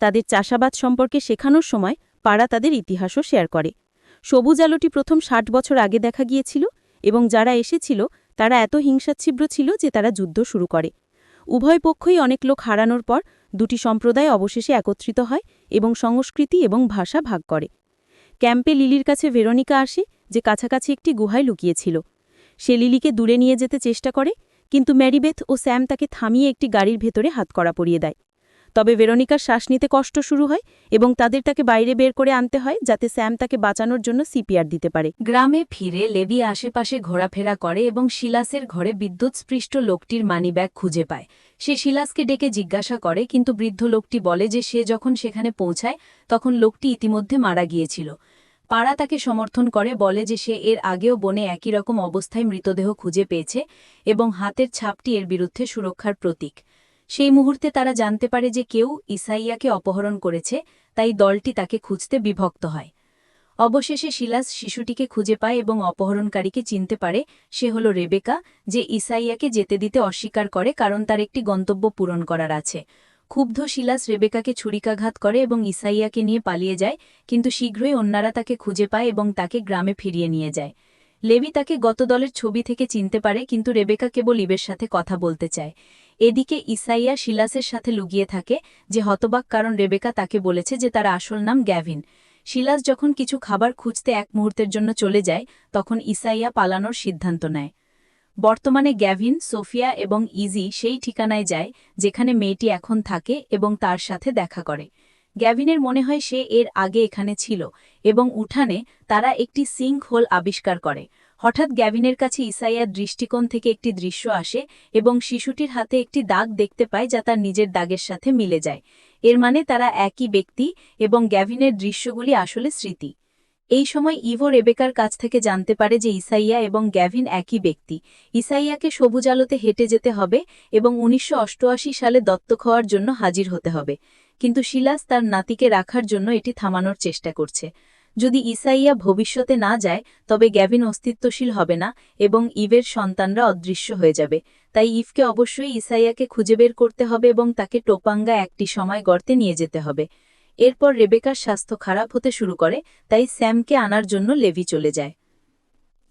Speaker 1: তাদের চাষাবাদ সম্পর্কে শেখানোর সময় পাড়া তাদের ইতিহাসও শেয়ার করে। সবুজ আলোটি প্রথম 60 বছর আগে দেখা গিয়েছিল এবং যারা এসেছিল তারা এত হিংসাচ্ছিদ্র ছিল যে তারা যুদ্ধ শুরু করে। উভয় পক্ষই অনেক লোক হারানোর পর দুটি সম্প্রদায় অবশেষে একত্রিত হয় এবং সংস্কৃতি এবং ভাষা ভাগ করে। ক্যাম্পে লিলির কাছে ভেরোনিকা আসে, যে কাছাকাছি একটি গুহায় লুকিয়েছিল। সে লিলিকে দূরে নিয়ে যেতে চেষ্টা করে, কিন্তু মেরিবেথ ও স্যাম তাকে থামিয়ে একটি গাড়ির ভেতরে হাতকড়া পরিয়ে দেয়। তবে ভেরোনিকার শ্বাস নিতে কষ্ট শুরু হয় এবং তাদের তাকে বাইরে বের করে আনতে হয় যাতে স্যাম তাকে বাঁচানোর জন্য সিপিআর দিতে পারে।
Speaker 2: গ্রামে ফিরে লেভি আশেপাশে ঘোরাফেরা করে এবং শিলাসের ঘরে বিদ্যুৎস্পৃষ্ট লোকটির মানিব্যাগ খুঁজে পায়। সে শিলাসকে ডেকে জিজ্ঞাসা করে, কিন্তু বৃদ্ধ লোকটি বলে যে সে যখন সেখানে পৌঁছায় তখন লোকটি ইতিমধ্যে মারা গিয়েছিল। পাড়া তাকে সমর্থন করে, বলে যে সে এর আগেও বনে একই রকম অবস্থায় মৃতদেহ খুঁজে পেয়েছে এবং হাতের ছাপটি এর বিরুদ্ধে সুরক্ষার প্রতীক। সেই মুহূর্তে তারা জানতে পারে যে কেউ ইসাইয়াকে অপহরণ করেছে, তাই দলটি তাকে খুঁজতে বিভক্ত হয়। অবশেষে শিলাস শিশুটিকে খুঁজে পায় এবং অপহরণকারীকে চিনতে পারে। সে হল রেবেকা, যে ইসাইয়াকে যেতে দিতে অস্বীকার করে কারণ তার একটি গন্তব্য পূরণ করার আছে। ক্ষুব্ধ শিলাস রেবেকাকে ছুরিকাঘাত করে এবং ইসাইয়াকে নিয়ে পালিয়ে যায়, কিন্তু শীঘ্রই অন্যরা তাকে খুঁজে পায় এবং তাকে গ্রামে ফিরিয়ে নিয়ে যায়।
Speaker 1: লেভি তাকে গত দলের ছবি থেকে চিনতে পারে, কিন্তু রেবেকা কেবল ইভের সাথে কথা বলতে চায়। এদিকে ইসাইয়া শিলাসের সাথে লুকিয়ে থাকে, যে হতবাক কারণ রেবেকা তাকে বলেছে যে তার আসল নাম গ্যাভিন। শিলাস যখন কিছু খাবার খুঁজতে এক মুহূর্তের জন্য চলে যায়, তখন ইসাইয়া পালানোর সিদ্ধান্ত নেয়। বর্তমানে গ্যাভিন, সোফিয়া এবং ইজি সেই ঠিকানায় যায় যেখানে মেয়েটি এখন থাকে এবং তার সাথে দেখা করে। গ্যাভিনের মনে হয় সে এর আগে এখানে ছিল এবং উঠানে তারা একটি সিঙ্ক হোল আবিষ্কার করে। হঠাৎ গ্যাভিনের কাছে ইসাইয়ার দৃষ্টিকোণ থেকে একটি দৃশ্য আসে এবং শিশুটির হাতে একটি দাগ দেখতে পায় যা তার নিজের দাগের সাথে মিলে যায়। এর মানে তারা একই ব্যক্তি এবং গ্যাভিনের দৃশ্যগুলি আসলে স্মৃতি। এই সময় ইভো রেবেকার কাছ থেকে জানতে পারে যে ইসাইয়া এবং গ্যাভিন একই ব্যক্তি। ইসাইয়াকে সবুজ আলোতে হেঁটে যেতে হবে এবং ১৯৮৮ সালে দত্তক হওয়ার জন্য হাজির হতে হবে, কিন্তু শিলাস তার নাতিকে রাখার জন্য এটি থামানোর চেষ্টা করছে। যদি ইসাইয়া ভবিষ্যতে না যায় তবে গ্যাভিন অস্তিত্বশীল হবে না এবং ইভের সন্তানরা অদৃশ্য হয়ে যাবে। তাই ইভকে অবশ্যই ইসাইয়াকে খুঁজে বের করতে হবে এবং তাকে টোপাঙ্গা একটি সময় গর্তে নিয়ে যেতে হবে। এরপর রেবেকার স্বাস্থ্য খারাপ হতে শুরু করে, তাই স্যামকে আনার জন্য লেভি চলে যায়।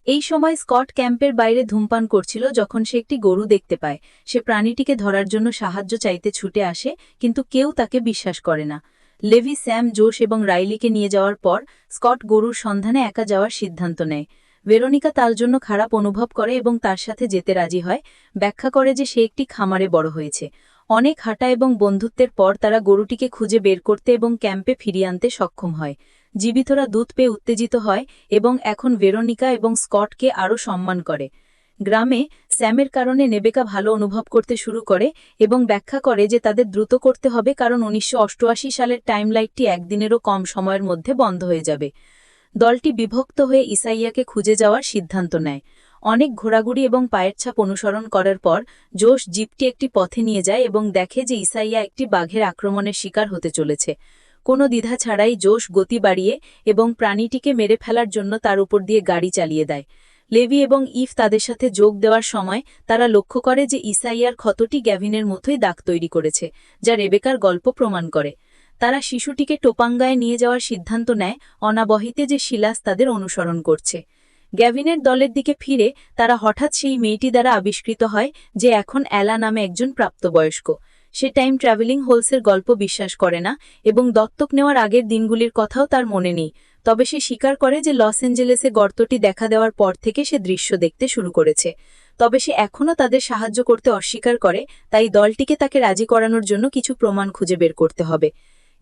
Speaker 1: এই সময় স্কট ক্যাম্পের বাইরে ধূমপান করছিল যখন সে একটি গরু দেখতে পায়। সে প্রাণীটিকে ধরার জন্য সাহায্য চাইতে ছুটে আসে, কিন্তু কেউ তাকে বিশ্বাস করে না। লেভি, স্যাম, জোশ এবং রাইলিকে নিয়ে যাওয়ার পর স্কট গরুর সন্ধানে একা যাওয়ার সিদ্ধান্ত নেয়। ভেরোনিকা তার জন্য খারাপ অনুভব করে এবং তার সাথে যেতে রাজি হয়, ব্যাখ্যা করে যে সে একটি খামারে বড় হয়েছে। অনেক হাঁটা এবং বন্ধুত্বের পর তারা গরুটিকে খুঁজে বের করতে এবং ক্যাম্পে ফিরিয়ে আনতে সক্ষম হয়। জীবিতরা দুধ পেয়ে উত্তেজিত হয় এবং এখন ভেরোনিকা এবং স্কটকে আরও সম্মান করে। গ্রামে স্যামের কারণে রেবেকা ভালো অনুভব করতে শুরু করে এবং ব্যাখ্যা করে যে তাদের দ্রুত করতে হবে কারণ ১৯৮৮ সালের টাইমলাইনটি একদিনেরও কম সময়ের মধ্যে বন্ধ হয়ে যাবে। দলটি বিভক্ত হয়ে ইসাইয়াকে খুঁজে যাওয়ার সিদ্ধান্ত নেয়। অনেক ঘোরাঘুরি এবং পায়ের ছাপ অনুসরণ করার পর জোশ জিপটি একটি পথে নিয়ে যায় এবং দেখে যে ইসাইয়া একটি বাঘের আক্রমণের শিকার হতে চলেছে। কোনো দ্বিধা ছাড়াই জোশ গতি বাড়িয়ে এবং প্রাণীটিকে মেরে ফেলার জন্য তার উপর দিয়ে গাড়ি চালিয়ে দেয়। লেভি এবং ইভ তাদের সাথে যোগ দেওয়ার সময় তারা লক্ষ্য করে যে ইসাইয়ার ক্ষতটি গ্যাভিনের মতোই দাগ তৈরি করেছে, যা রেবেকার গল্প প্রমাণ করে। তারা শিশুটিকে টোপাঙ্গায় নিয়ে যাওয়ার সিদ্ধান্ত নেয়, অনাবহিতে যে শিলাস তাদের অনুসরণ করছে। গ্যাভিনের দলের দিকে ফিরে তারা হঠাৎ সেই মেয়েটি দ্বারা আবিষ্কৃত হয় যে এখন অ্যালা নামে একজন প্রাপ্তবয়স্ক। সে টাইম ট্রাভেলিং হোলসের গল্প বিশ্বাস করে না এবং দত্তক নেওয়ার আগের দিনগুলির কথাও তার মনে নেই। তবে সে স্বীকার করে যে লস অ্যাঞ্জেলেসে গর্তটি দেখা দেওয়ার পর থেকে সে দৃশ্য দেখতে শুরু করেছে। তবে সে এখনও তাদের সাহায্য করতে অস্বীকার করে, তাই দলটিকে তাকে রাজি করানোর জন্য কিছু প্রমাণ খুঁজে বের করতে হবে।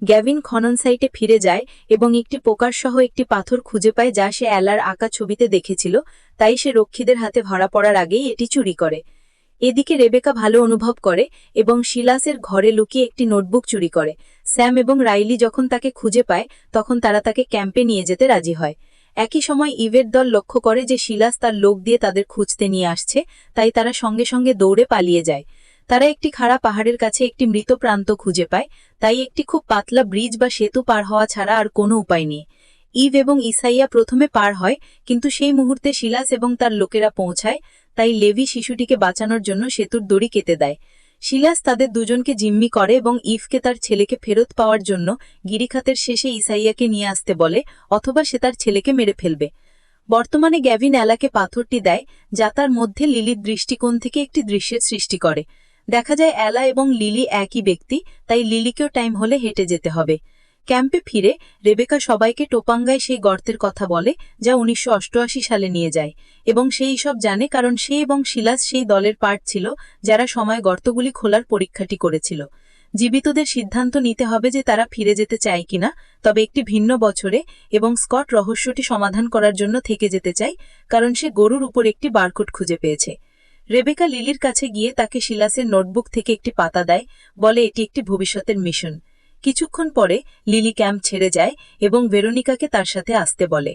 Speaker 1: গ্যাভিন খনন সাইটে ফিরে যায় এবং একটি পোকার সহ একটি পাথর খুঁজে পায় যা সে অ্যালার আঁকা ছবিতে দেখেছিল, তাই সে রক্ষীদের হাতে ধরা পড়ার আগেই এটি চুরি করে। এদিকে রেবেকা ভালো অনুভব করে এবং শিলাসের ঘরে লুকিয়ে একটি নোটবুক চুরি করে। স্যাম এবং রাইলি যখন তাকে খুঁজে পায় তখন তারা তাকে ক্যাম্পে নিয়ে যেতে রাজি হয়। একই সময় ইভের দল লক্ষ্য করে যে শিলাস তার লোক দিয়ে তাদের খুঁজতে নিয়ে আসছে, তাই তারা সঙ্গে সঙ্গে দৌড়ে পালিয়ে যায়। তারা একটি খাড়া পাহাড়ের কাছে একটি মৃত প্রান্ত খুঁজে পায়, তাই একটি খুব পাতলা ব্রিজ বা সেতু পার হওয়া ছাড়া আর কোনো উপায় নেই। ইভ এবং ইসাইয়া প্রথমে পার হয়, কিন্তু সেই মুহূর্তে শিলাস এবং তার লোকেরা পৌঁছায়, তাই লেভি শিশুটিকে বাঁচানোর জন্য সেতুর দড়ি কেটে দেয়। শিলাস তাদের দুজনকে জিম্মি করে এবং ইভকে তার ছেলেকে ফেরত পাওয়ার জন্য গিরিখাতের শেষে ইসাইয়াকে নিয়ে আসতে বলে, অথবা সে তার ছেলেকে মেরে ফেলবে। বর্তমানে গ্যাভিন অ্যালাকে পাথরটি দেয়, যা তার মধ্যে লিলির দৃষ্টিকোণ থেকে একটি দৃশ্যের সৃষ্টি করে। দেখা যায় অ্যালা এবং লিলি একই ব্যক্তি, তাই লিলিকেও টাইম হলে হেঁটে যেতে হবে। ক্যাম্পে ফিরে রেবেকা সবাইকে টোপাঙ্গায় সেই গর্তের কথা বলে যা ১৯৮৮ সালে নিয়ে যায়, এবং সেই সব জানে কারণ সে এবং শিলাস সেই দলের পার্ট ছিল যারা সময় গর্তগুলি খোলার পরীক্ষাটি করেছিল। জীবিতদের সিদ্ধান্ত নিতে হবে যে তারা ফিরে যেতে চায় কিনা, তবে একটি ভিন্ন বছরে, এবং স্কট রহস্যটি সমাধান করার জন্য থেকে যেতে চায় কারণ সে গরুর উপর একটি বারকোড খুঁজে পেয়েছে। রেবেকা লিলির কাছে গিয়ে তাকে শিলাসের নোটবুক থেকে একটি পাতা দেয়, বলে এটি একটি ভবিষ্যতের মিশন। কিছুক্ষণ পরে লিলি ক্যাম্প ছেড়ে যায় এবং ভেরোনিকাকে তার সাথে আসতে বলে।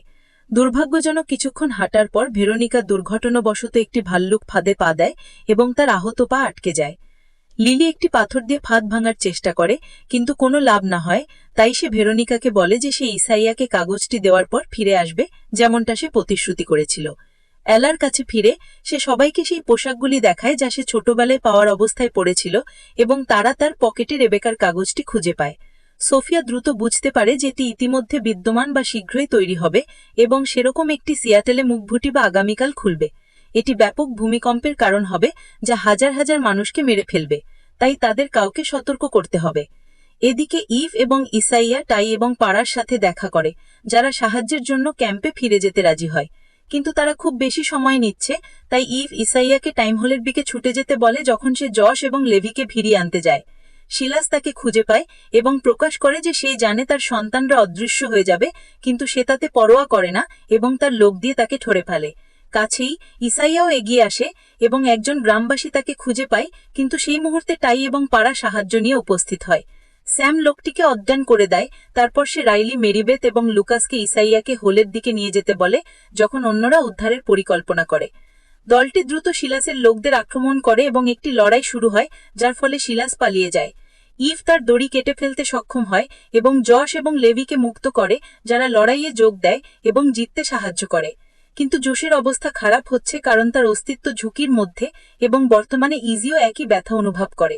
Speaker 1: দুর্ভাগ্যজনক কিছুক্ষণ হাঁটার পর ভেরোনিকা দুর্ঘটনাবশত একটি ভাল্লুক ফাঁদে পা দেয় এবং তার আহত পা আটকে যায়। লিলি একটি পাথর দিয়ে ফাঁদ ভাঙার চেষ্টা করে, কিন্তু কোনো লাভ না হয়, তাই সে ভেরোনিকাকে বলে যে সে ইসাইয়াকে কাগজটি দেওয়ার পর ফিরে আসবে, যেমনটা সে প্রতিশ্রুতি করেছিল। অ্যালার কাছে ফিরে সে সবাইকে সেই পোশাকগুলি দেখায় যা সে ছোটবেলায় পাওয়ার অবস্থায় পড়েছিল, এবং তারা তার পকেটে রেবেকার কাগজটি খুঁজে পায়।
Speaker 3: সোফিয়া দ্রুত বুঝতে পারে যে এটি ইতিমধ্যে বিদ্যমান বা শীঘ্রই তৈরি হবে এবং সেরকম একটি সিয়াটেলে মুখভুটি বা আগামীকাল খুলবে। এটি ব্যাপক ভূমিকম্পের কারণ হবে যা হাজার হাজার মানুষকে মেরে ফেলবে, তাই তাদের কাউকে সতর্ক করতে হবে। এদিকে ইভ এবং ইসাইয়া টাই এবং পাড়ার সাথে দেখা করে, যারা সাহায্যের জন্য ক্যাম্পে ফিরে যেতে রাজি হয়। কিন্তু তারা খুব বেশি সময় নিচ্ছে, তাই ইভ ইসাইয়াকে টাইম হলের দিকে ছুটে যেতে বলে যখন সে জশ এবং লেভিকে ফিরিয়ে আনতে যায়। শিলাস তাকে খুঁজে পায় এবং প্রকাশ করে যে সে জানে তার সন্তানরা অদৃশ্য হয়ে যাবে, কিন্তু সে তাতে পরোয়া করে না এবং তার লোক দিয়ে তাকে ধরে ফেলে। কাছেই ইসাইয়াও এগিয়ে আসে এবং একজন গ্রামবাসী তাকে খুঁজে পায়, কিন্তু সেই মুহূর্তে টাই এবং পাড়া সাহায্য নিয়ে উপস্থিত হয়। স্যাম লোকটিকে অজ্ঞান করে দেয়, তারপর সে রাইলি, মেরিবেথ এবং লুকাসকে ইসাইয়াকে হোলের দিকে নিয়ে যেতে বলে যখন অন্যরা উদ্ধারের পরিকল্পনা করে। দলটি দ্রুত শিলাসের লোকদের আক্রমণ করে এবং একটি লড়াই শুরু হয়, যার ফলে শিলাস পালিয়ে যায়। ইভ তার দড়ি কেটে ফেলতে সক্ষম হয় এবং জশ এবং লেভিকে মুক্ত করে, যারা লড়াইয়ে যোগ দেয় এবং জিততে সাহায্য করে। কিন্তু জোশের অবস্থা খারাপ হচ্ছে কারণ তার অস্তিত্ব ঝুঁকির মধ্যে এবং বর্তমানে ইজিও একই ব্যথা অনুভব করে।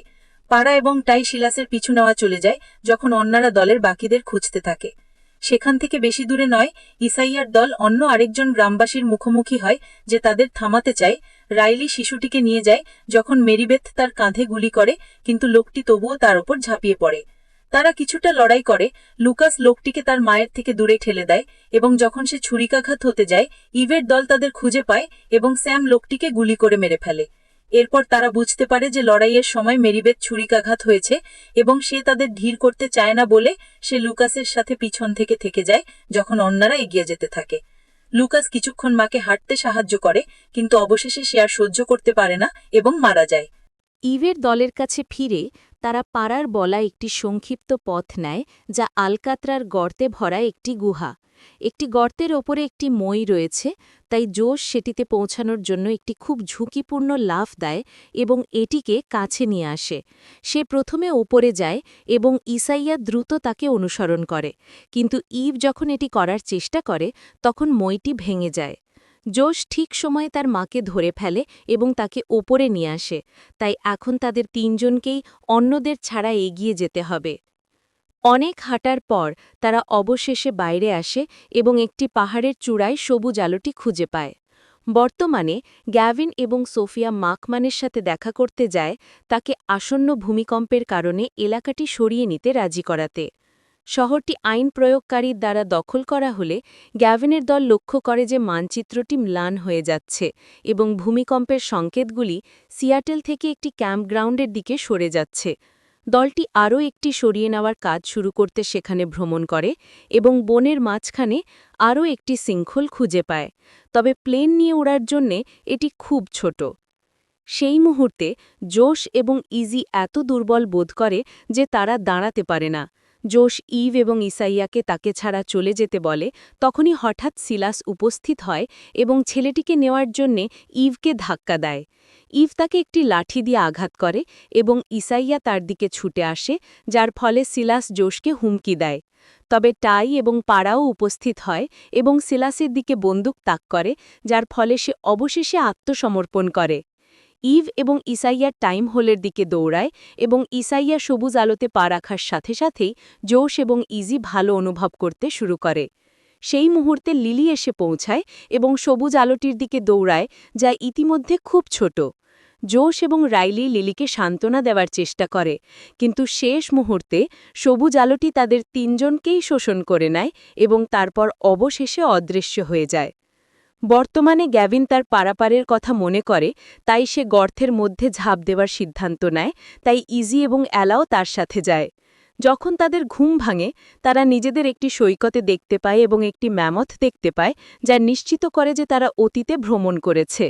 Speaker 3: পাড়া এবং টাই শিলাসের পিছু নেওয়া চলে যায় যখন অন্যরা দলের বাকিদের খুঁজতে থাকে। সেখান থেকে বেশি দূরে নয়, ইসাইয়ার দল অন্য আরেকজন গ্রামবাসীর মুখোমুখি হয় যে তাদের থামাতে চায়। রাইলি শিশুটিকে নিয়ে যায় যখন মেরিবেথ তার কাঁধে গুলি করে, কিন্তু লোকটি তবুও তার ওপর ঝাঁপিয়ে পড়ে। তারা কিছুটা লড়াই করে, লুকাস লোকটিকে তার মায়ের থেকে দূরে ঠেলে দেয় এবং যখন সে ছুরিকাঘাত হতে যায়, ইভের দল তাদের খুঁজে পায় এবং স্যাম লোকটিকে গুলি করে মেরে ফেলে। এরপর তারা বুঝতে পারে যে লড়াইয়ের সময় মেরিবেথ ছুরিকাঘাত হয়েছে এবং সে তাদের ধীর করতে চায় না বলে সে লুকাসের সাথে পিছন থেকে যায় যখন অন্যরা এগিয়ে যেতে থাকে। লুকাস কিছুক্ষণ মাকে হাঁটতে সাহায্য করে, কিন্তু অবশেষে সে আর সহ্য করতে পারে না এবং মারা যায়।
Speaker 1: ইভের দলের কাছে ফিরে তারা পাড়ার বলা একটি সংক্ষিপ্ত পথ নেয়, যা আলকাত্রার গর্তে ভরা একটি গুহা। একটি গর্তের ওপরে একটি মই রয়েছে, তাই জোশ সেটিতে পৌঁছানোর জন্য একটি খুব ঝুঁকিপূর্ণ লাফ দেয় এবং এটিকে কাছে নিয়ে আসে। সে প্রথমে ওপরে যায় এবং ইসাইয়া দ্রুত তাকে অনুসরণ করে, কিন্তু ইভ যখন এটি করার চেষ্টা করে তখন মইটি ভেঙে যায়। জোশ ঠিক সময়ে তার মাকে ধরে ফেলে এবং তাকে ওপরে নিয়ে আসে, তাই এখন তাদের তিনজনকেই অন্যদের ছাড়া এগিয়ে যেতে হবে। অনেক হাঁটার পর তারা অবশেষে বাইরে আসে এবং একটি পাহাড়ের চূড়ায় সবুজ আলোটি খুঁজে পায়। বর্তমানে গ্যাভিন এবং সোফিয়া মাকম্যানের সাথে দেখা করতে যায়, তাকে আসন্ন ভূমিকম্পের কারণে এলাকাটি সরিয়ে নিতে রাজি করাতে। শহরটি আইন প্রয়োগকারীর দ্বারা দখল করা হলে গ্যাভিনের দল লক্ষ্য করে যে মানচিত্রটি ম্লান হয়ে যাচ্ছে এবং ভূমিকম্পের সংকেতগুলি সিয়াটেল থেকে একটি ক্যাম্পগ্রাউন্ডের দিকে সরে যাচ্ছে। দলটি আরও একটি সরিয়ে নেওয়ার কাজ শুরু করতে সেখানে ভ্রমণ করে এবং বনের মাঝখানে আরও একটি শৃঙ্খল খুঁজে পায়, তবে প্লেন নিয়ে ওড়ার জন্যে এটি খুব ছোট। সেই মুহূর্তে জোশ এবং ইজি এত দুর্বল বোধ করে যে তারা দাঁড়াতে পারে না। জোশ ইভ এবং ইসাইয়াকে তাকে ছাড়া চলে যেতে বলে, তখনই হঠাৎ সিলাস উপস্থিত হয় এবং ছেলেটিকে নেওয়ার জন্যে ইভকে ধাক্কা দেয়। ইভ তাকে একটি লাঠি দিয়ে আঘাত করে এবং ইসাইয়া তার দিকে ছুটে আসে, যার ফলে সিলাস জোশকে হুমকি দেয়। তবে টাই এবং পাড়াও উপস্থিত হয় এবং সিলাসের দিকে বন্দুক তাক করে, যার ফলে সে অবশেষে আত্মসমর্পণ করে। ইভ এবং ইসাইয়ার টাইম হোলের দিকে দৌড়ায় এবং ইসাইয়া সবুজ আলোতে পা রাখার সাথে সাথেই জোশ এবং ইজি ভালো অনুভব করতে শুরু করে। সেই মুহূর্তে লিলি এসে পৌঁছায় এবং সবুজ আলোটির দিকে দৌড়ায়, যা ইতিমধ্যে খুব ছোট। জোশ এবং রাইলি লিলিকে সান্ত্বনা দেওয়ার চেষ্টা করে, কিন্তু শেষ মুহূর্তে সবুজ আলোটি তাদের তিনজনকেই শোষণ করে নেয় এবং তারপর অবশেষে অদৃশ্য হয়ে যায়। বর্তমানে গ্যাভিন তার পারাপারের কথা মনে করে, তাই সে গর্তের মধ্যে ঝাঁপ দেওয়ার সিদ্ধান্ত নেয়, তাই ইজি এবং অ্যালাও তার সাথে যায়। যখন তাদের ঘুম ভাঙে, তারা নিজেদের একটি সৈকতে দেখতে পায় এবং একটি ম্যামথ দেখতে পায়, যা নিশ্চিত করে যে তারা অতীতে ভ্রমণ করেছে।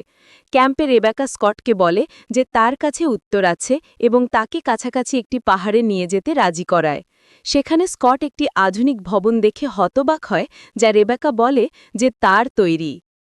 Speaker 1: ক্যাম্পে রেবেকা স্কটকে বলে যে তার কাছে উত্তর আছে এবং তাকে কাছাকাছি একটি পাহাড়ে নিয়ে যেতে রাজি করায়। সেখানে স্কট একটি আধুনিক ভবন দেখে হতবাক হয়, যা রেবেকা বলে যে তার তৈরি।